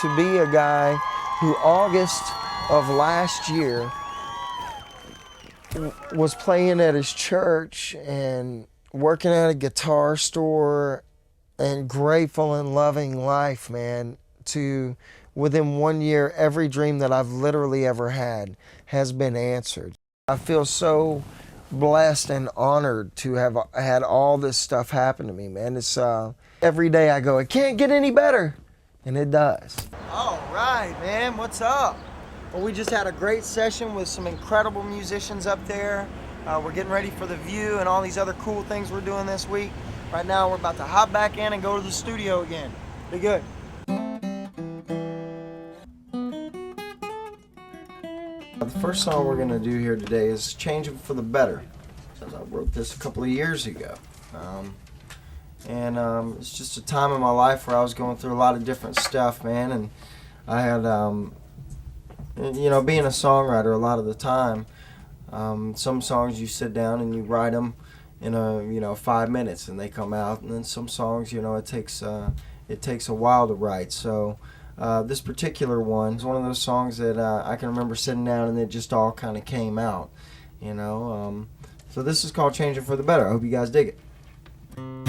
to be a guy who August of last year was playing at his church and working at a guitar store and grateful and loving life, man, to within 1 year, every dream that I've literally ever had has been answered. I feel so blessed and honored to have had all this stuff happen to me, man. It's every day I go, it can't get any better, and it does. All right, man, what's up? Well, we just had a great session with some incredible musicians up there. We're getting ready for the view and all these other cool things we're doing this week. Right now, we're about to hop back in and go to the studio again. Be good. The first song we're going to do here today is Changing for the Better. I wrote this a couple of years ago. It's just a time in my life where I was going through a lot of different stuff, man. And I had, you know, being a songwriter a lot of the time, some songs you sit down and you write them in 5 minutes and they come out. And then some songs, you know, it takes a while to write. So this particular one is one of those songs that I can remember sitting down and it just all kind of came out, you know. So this is called Changing for the Better. I hope you guys dig it. Feel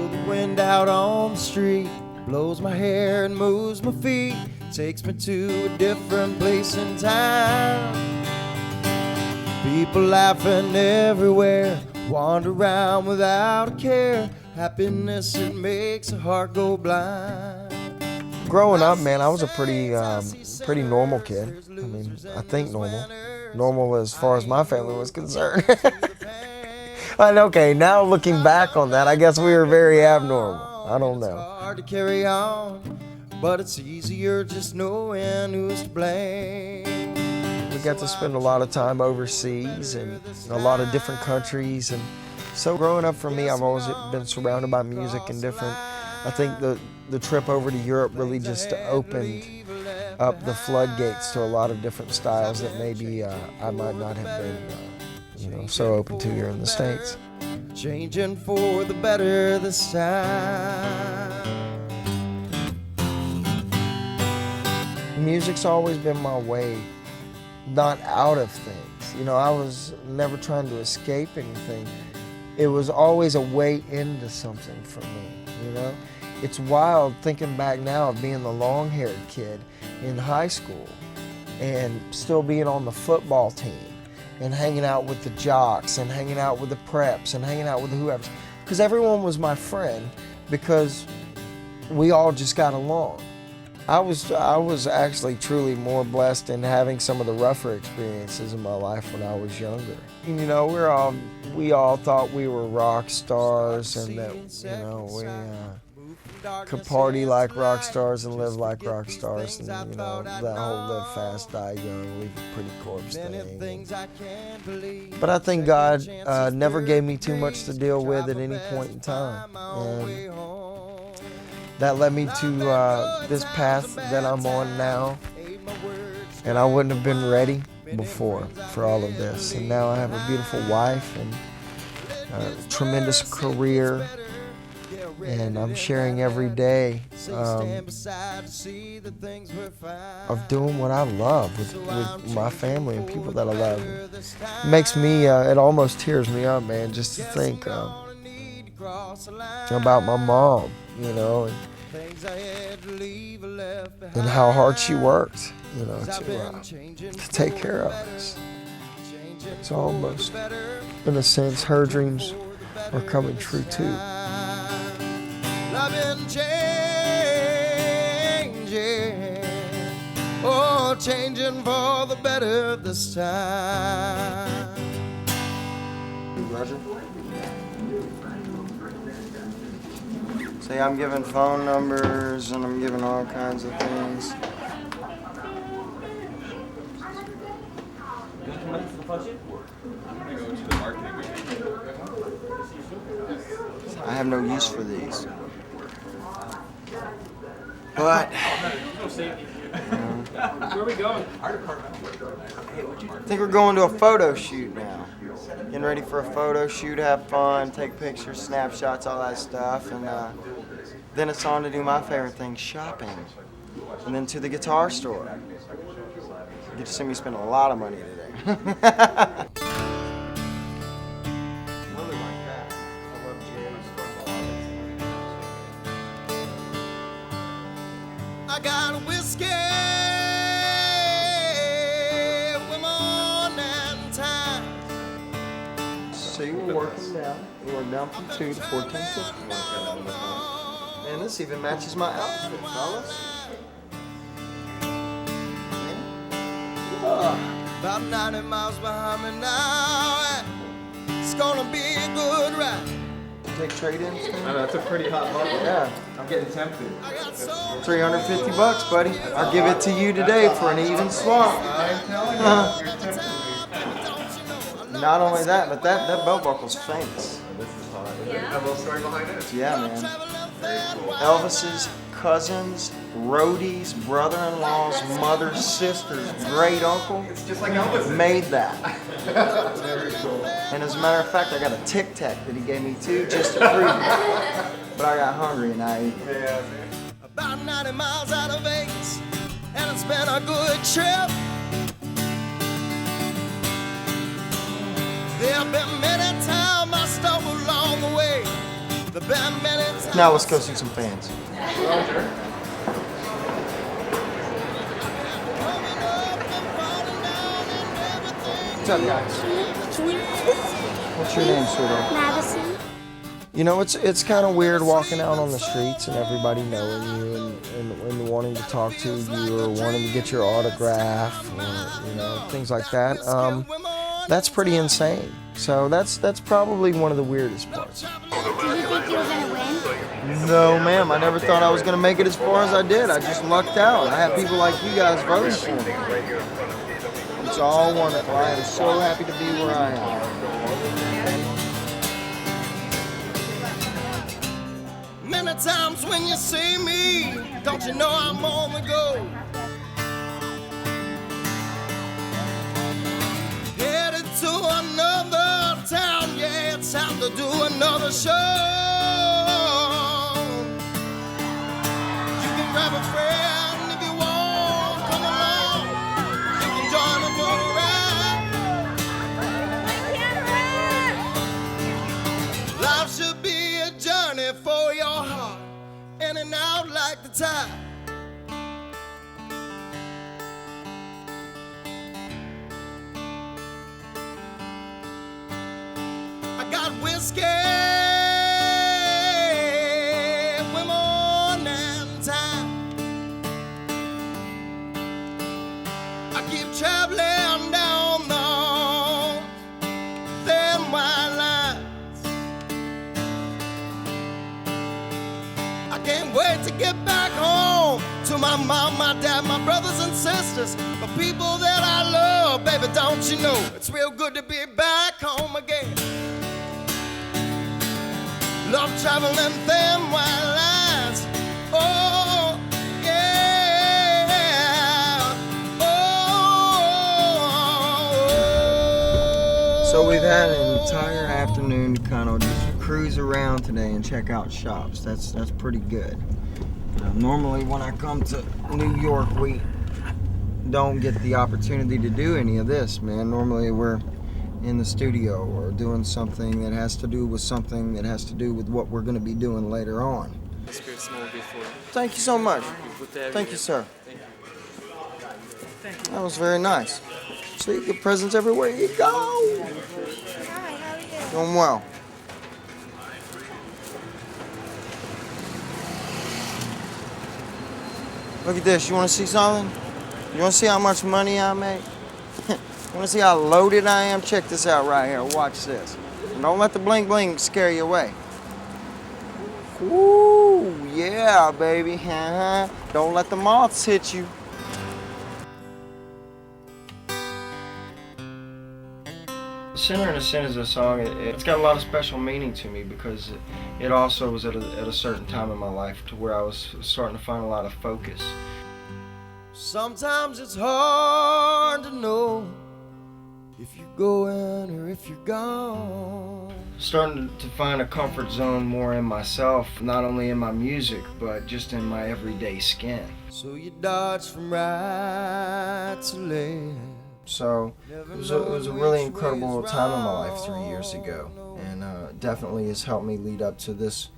the wind out on the street, blows my hair and moves my feet, takes me to a different place in time. People laughing everywhere, wander around without a care. Happiness, it makes a heart go blind. Growing up, man, I was a pretty normal kid. I mean, I think normal as far as my family was concerned. And okay, now looking back on that, I guess we were very abnormal. I don't know. It's hard to carry on, but it's easier just knowing who's to blame. We got to spend a lot of time overseas and in a lot of different countries, and so growing up for me, I've always been surrounded by music and different. I think the trip over to Europe really just opened up the floodgates to a lot of different styles that maybe I might not have been, so open to here in the States. Changing for the better this time. Music's always been my way, not out of things. I was never trying to escape anything. It was always a way into something for me, It's wild thinking back now of being the long-haired kid in high school and still being on the football team and hanging out with the jocks and hanging out with the preps and hanging out with whoever. Because everyone was my friend because we all just got along. I was actually truly more blessed in having some of the rougher experiences in my life when I was younger. We all thought we were rock stars and that we could party like rock stars and live like rock stars, and that whole live fast, die young, leave a pretty corpse thing. But I think God never gave me too much to deal with at any point in time. And that led me to this path that I'm on now, and I wouldn't have been ready before for all of this. And now I have a beautiful wife and a tremendous career, and I'm sharing every day of doing what I love with my family and people that I love. It makes me, it almost tears me up, man, just to think about my mom, and how hard she worked, to take care of us. It's almost, in a sense, her dreams are coming true too. Loving, changing for the better this time. Roger. Say I'm giving phone numbers and I'm giving all kinds of things. I have no use for these. But where are we going? Our department. I think we're going to a photo shoot now. getting ready for a photo shoot, have fun, take pictures, snapshots, all that stuff, and then it's on to do my favorite thing, shopping, and then to the guitar store. You get to see me spend a lot of money today. I got a whiskey, women and time. So you were working down. You were down from 2 to 14.50. And this even matches my outfit, fellas. About 90 miles behind me now. It's gonna be a good ride. Take trade-ins. I know, that's a pretty hot button. Yeah. I'm getting tempted. I got so $350, buddy. I'll give it to you today for an even swap. I'm telling you, you're tempting me. Not only that, but that belt buckle's famous. This is hot. A little story behind it? Yeah, man. Elvis's cousins, roadies, brother-in-laws, mother's sisters, great uncle It's just like Elvis. made that. Very cool. And as a matter of fact, I got a Tic Tac that he gave me too, just to prove it. But I got hungry and I ate. Yeah, about 90 miles out of Vegas, and it's been a good trip. There have been many times I stumbled along the way. There have been many times. Now let's go see some fans. Roger. What's up, guys? What's your name, sweetheart? Madison. You know, it's kind of weird walking out on the streets and everybody knowing you and wanting to talk to you or wanting to get your autograph or, you know, things like that. That's pretty insane. So that's probably one of the weirdest parts. Did you think you were gonna win? No, ma'am. I never thought I was going to make it as far as I did. I just lucked out. I had people like you guys voting for me. It's all wonderful. I am so happy to be where I am. Many times when you see me, don't you know I'm on the go? Headed to another town, yeah, it's time to do another show. You can grab a friend if you want, come along. You can join me for a ride. Life should be a journey for your heart, in and out like the tide. I got whiskey, women and time. I keep traveling down the thin white lines. I can't wait to get back home to my mom, my dad, my brothers and sisters, the people that I love. Baby, don't you know it's real good to be back home again. Love traveling thin white lines. Oh, yeah. Oh. So we've had an entire afternoon to kind of just cruise around today and check out shops. That's pretty good. Normally when I come to New York, we don't get the opportunity to do any of this, man. Normally we're in the studio or doing something that has to do with what we're going to be doing later on. Thank you so much. Thank you, sir. That was very nice. So you get presents everywhere you go. Hi, how are you? Doing well. Look at this. You want to see something? You want to see how much money I make? You want to see how loaded I am? Check this out right here. Watch this. And don't let the bling bling scare you away. Woo, yeah, baby. Don't let the moths hit you. Sinner in a Sin is a song, it's got a lot of special meaning to me because it also was at a certain time in my life to where I was starting to find a lot of focus. Sometimes it's hard to know if you're going or if you're gone. Starting to find a comfort zone more in myself, not only in my music, but just in my everyday skin. So you dodge from right to left. So it was a really incredible time in my life 3 years ago, and definitely has helped me lead up to this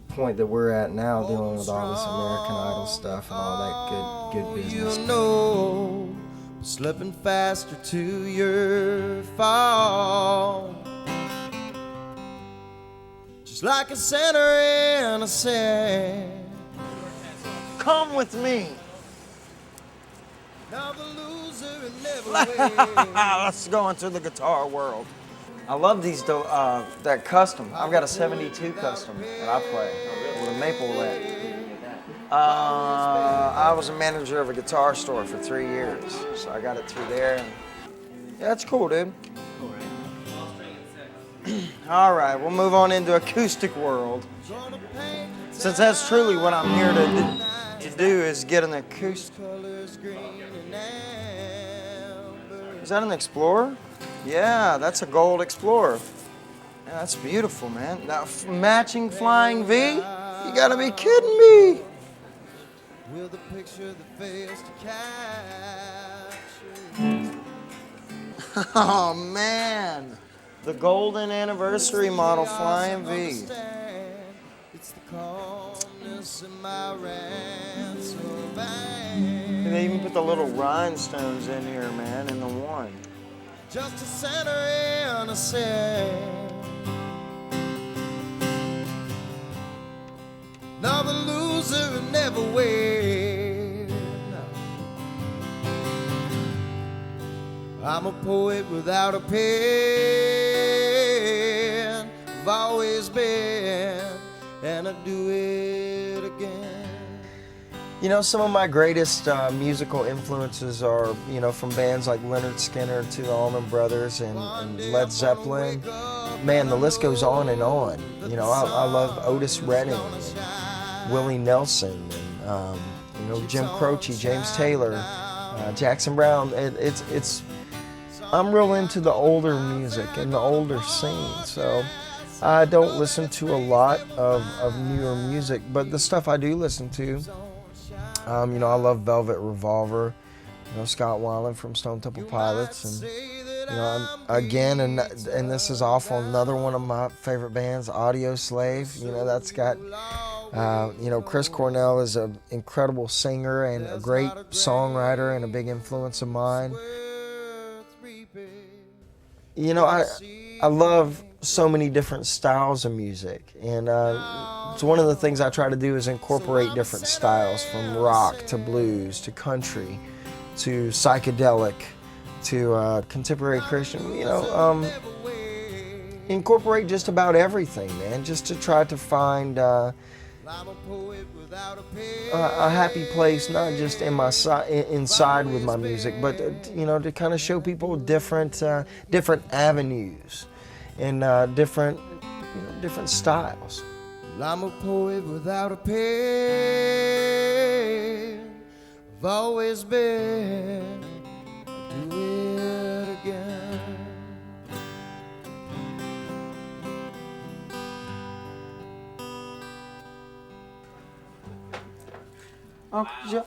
point that we're at now, dealing with all this American Idol stuff and all that good business. You know, slipping faster to your fall. Just like a sinner in a sin. Come with me. Now the loser never wins. Let's go into the guitar world. I love these that custom. I've got a 72 custom that I play with a maple lid. I was a manager of a guitar store for 3 years, so I got it through there. And yeah, that's cool, dude. All right, we'll move on into acoustic world. Since that's truly what I'm here to do is get an acoustic. Is that an Explorer? Yeah, that's a gold Explorer. Yeah, that's beautiful, man. Now, matching Flying V? You gotta be kidding me. With a picture that fails to capture. Oh, man. The golden anniversary model Flying V. It's the calmness in my ransom And they even put the little rhinestones in here, man, in the one. Just a sinner in a sin. Now the loser never wins. I'm a poet without a pen. I've always been, and I do it again. You know, some of my greatest musical influences are, you know, from bands like Leonard Skinner to the Allman Brothers and Led Zeppelin. Man, the list goes on and on. You know, I love Otis Redding and Willie Nelson and, you know, Jim Croce, James Taylor, Jackson Brown. I'm real into the older music and the older scene, so I don't listen to a lot of newer music, but the stuff I do listen to, you know, I love Velvet Revolver, you know, Scott Weiland from Stone Temple Pilots, and, you know, and this is awful, another one of my favorite bands, Audio Slave. You know, that's got, you know, Chris Cornell is an incredible singer and a great songwriter and a big influence of mine. You know, I love so many different styles of music, and it's one of the things I try to do is incorporate different styles, from rock to blues to country to psychedelic to contemporary Christian. You know, incorporate just about everything, man, just to try to find a happy place, not just in my inside with my music, but you know, to kind of show people different avenues and different styles. I'm a poet without a pen. I've always been. I do it again.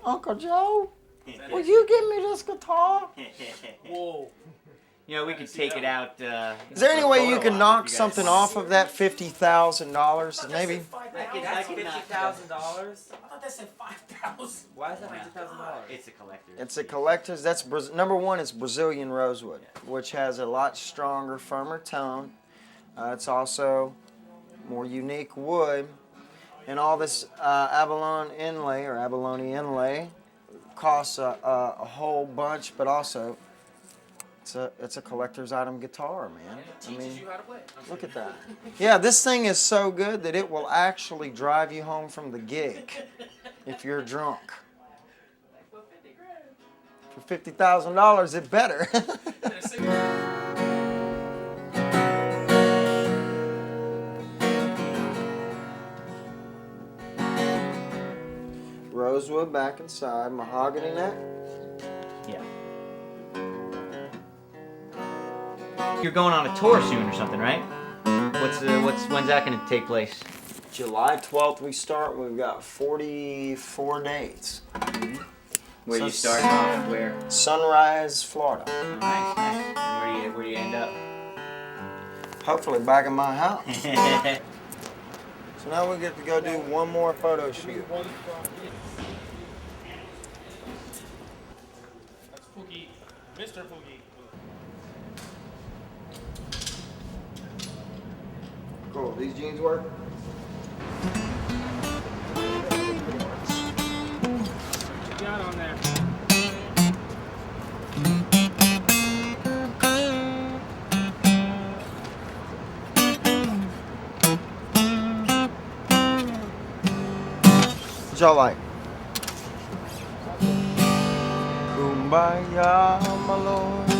Uncle Joe, will you give me this guitar? Whoa. You know, we could take it out. Is there any way you can knock something off of that $50,000? Maybe. $50,000? I thought that said 5,000. Why is that $50,000? It's a collector. It's a collector's. That's number one. It's Brazilian rosewood, which has a lot stronger, firmer tone. It's also more unique wood, and all this abalone inlay costs a whole bunch, but also it's a collector's item guitar, man. I mean, look at that. Yeah, this thing is so good that it will actually drive you home from the gig if you're drunk. For $50,000, it better. Rosewood back inside, mahogany neck. Yeah. You're going on a tour soon or something, right? When's that gonna take place? July 12th we start. We've got 44 dates. Where do you start off? Where? Sunrise, Florida. Oh, nice, nice. And where do you end up? Hopefully back in my house. So now we get to go do one more photo shoot. That's Pookie. Mr. Pookie. Cool. These jeans work? What you got on there? What y'all like? Kumbaya, my lord.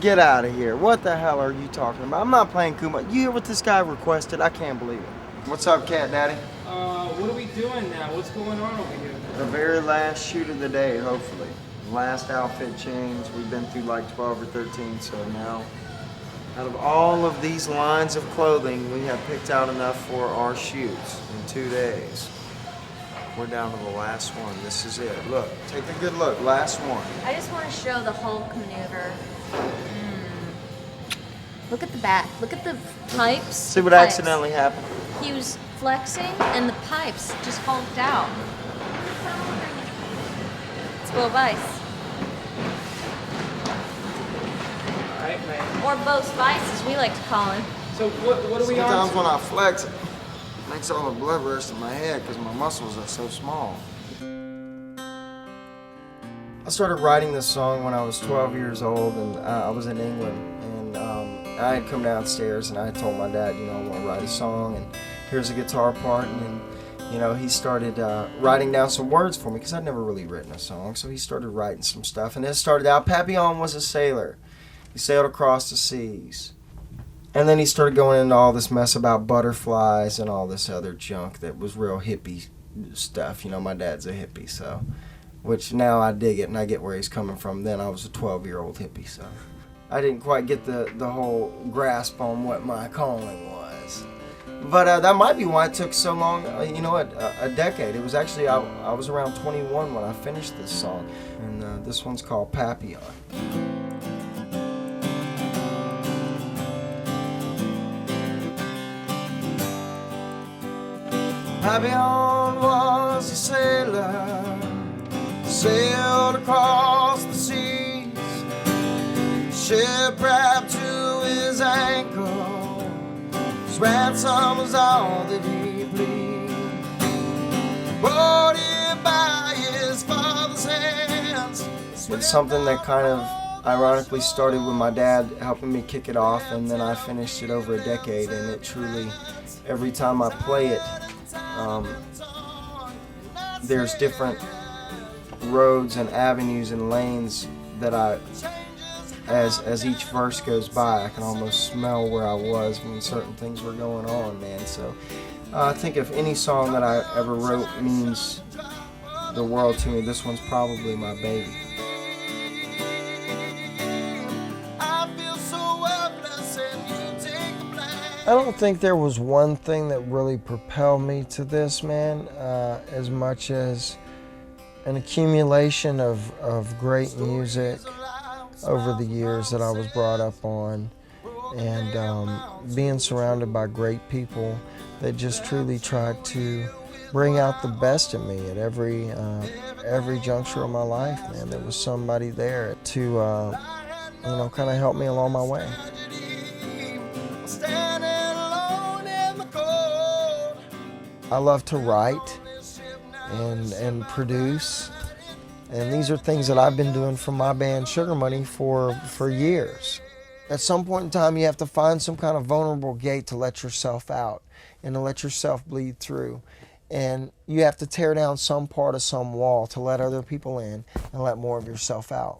Get out of here. What the hell are you talking about? I'm not playing Kumbaya. You hear what this guy requested? I can't believe it. What's up, Cat Daddy? What are we doing now? What's going on over here? The very last shoot of the day, hopefully. Last outfit change. We've been through like 12 or 13, so now, out of all of these lines of clothing, we have picked out enough for our shoots in 2 days. We're down to the last one. This is it. Look, take a good look. Last one. I just want to show the Hulk maneuver. Look at the back. Look at the pipes. See what Pipes. accidentally happened? He was flexing and the pipes just hulked out. Let's go Bice. Alright, man. Or Bo's Bice, as we like to call him. So what are we Sometimes on? when I flex, it makes all the blood rush to my head because my muscles are so small. I started writing this song when I was 12 years old, and I was in England, and I had come downstairs and I had told my dad, you know, I want to write a song, and here's a guitar part, and then, you know, he started writing down some words for me because I'd never really written a song, so he started writing some stuff, and it started out, Papillon was a sailor. He sailed across the seas. And then he started going into all this mess about butterflies and all this other junk that was real hippie stuff. You know, my dad's a hippie, so, which now I dig it and I get where he's coming from. Then I was a 12-year-old hippie, so I didn't quite get the whole grasp on what my calling was. But that might be why it took so long, you know what, a decade. It was actually, I was around 21 when I finished this song, and this one's called Papillon. Papillon was a sailor, sailed across the seas, shipwrecked to his ankle, his ransom was all that he pleaded, brought him by his father's hands. It's something that kind of ironically started with my dad helping me kick it off, and then I finished it over a decade, and it truly, every time I play it, there's different roads and avenues and lanes that as each verse goes by, I can almost smell where I was when certain things were going on, man. So I think if any song that I ever wrote means the world to me, this one's probably my baby. I don't think there was one thing that really propelled me to this, man, as much as an accumulation of great music over the years that I was brought up on, and being surrounded by great people that just truly tried to bring out the best in me at every juncture of my life, man. There was somebody there to, you know, kind of help me along my way. I love to write and produce, and these are things that I've been doing for my band Sugar Money for years. At some point in time, you have to find some kind of vulnerable gate to let yourself out and to let yourself bleed through. And you have to tear down some part of some wall to let other people in and let more of yourself out.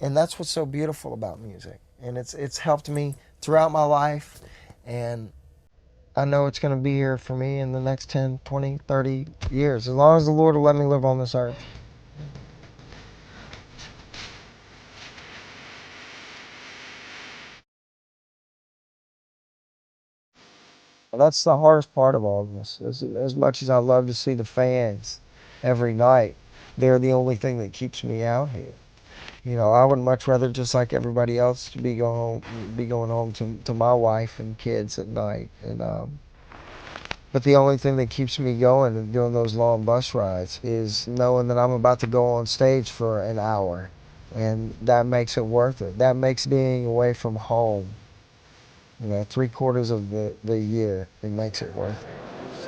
And that's what's so beautiful about music. And it's helped me throughout my life, and I know it's going to be here for me in the next 10, 20, 30 years, as long as the Lord will let me live on this earth. That's the hardest part of all this. As much as I love to see the fans every night, they're the only thing that keeps me out here. You know, I would much rather, just like everybody else, to be going home to my wife and kids at night. But the only thing that keeps me going and doing those long bus rides is knowing that I'm about to go on stage for an hour, and that makes it worth it. That makes being away from home, you know, 3/4 of the year, it makes it worth it.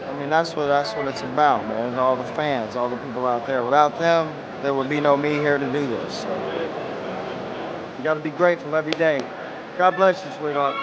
I mean, that's what it's about, man. All the fans, all the people out there. Without them, there would be no me here to do this. So you got to be grateful every day. God bless you, sweetheart.